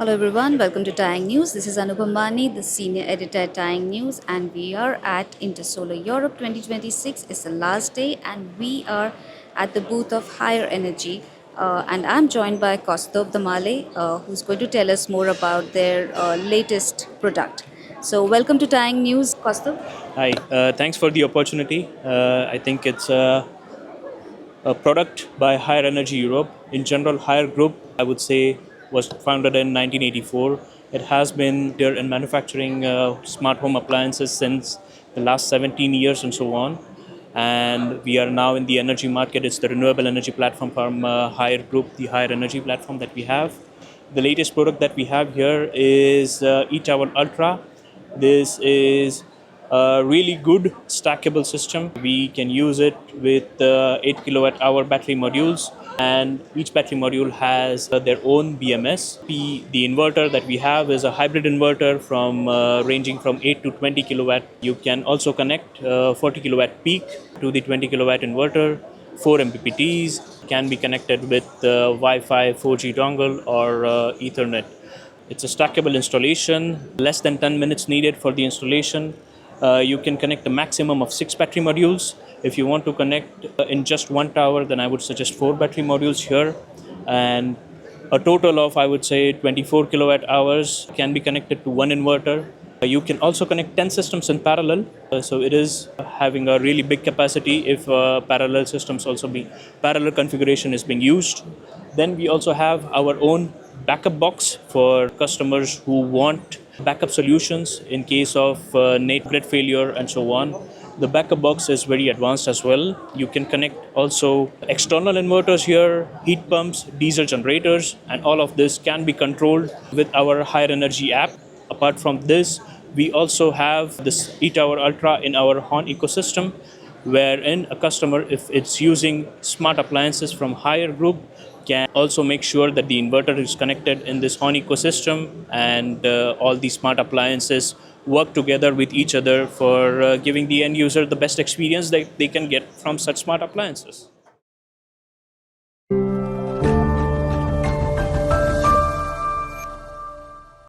Hello everyone, welcome to TaiyangNews. This is Anubhamani, the senior editor at TaiyangNews, and we are at Intersolar Europe 2026. It's the last day, and we are at the booth of Higher Energy. And I'm joined by Kaustubh Dhamale, who's going to tell us more about their latest product. So, welcome to TaiyangNews, Kaustubh. Hi, thanks for the opportunity. I think it's a product by Higher Energy Europe. In general, Higher Group, I would say, was founded in 1984. It has been there in manufacturing smart home appliances since the last 17 years and so on. And we are now in the energy market. It's the renewable energy platform from Higher Group, the Higher Energy platform that we have. The latest product that we have here is E-Tower Ultra. This is a really good stackable system. We can use it with 8 kilowatt hour battery modules, and each battery module has their own BMS. The inverter that we have is a hybrid inverter from ranging from 8 to 20 kilowatt. You can also connect 40 kilowatt peak to the 20 kilowatt inverter. 4 MPPTs can be connected with Wi-Fi, 4G dongle, or Ethernet. It's a stackable installation, less than 10 minutes needed for the installation. You can connect a maximum of 6 battery modules. If you want to connect in just one tower, then I would suggest 4 battery modules here. And a total of, I would say, 24 kilowatt hours can be connected to one inverter. You can also connect 10 systems in parallel. So it is having a really big capacity if parallel configuration is being used. Then we also have our own backup box for customers who want backup solutions in case of net grid failure and so on. The backup box is very advanced as well. You can connect also external inverters here, heat pumps, diesel generators, and all of this can be controlled with our Higher Energy app. Apart from this, we also have this E-Tower Ultra in our Horn ecosystem, wherein a customer, if it's using smart appliances from Higher Group, can also make sure that the inverter is connected in this Horn ecosystem, and all these smart appliances work together with each other for giving the end user the best experience that they can get from such smart appliances.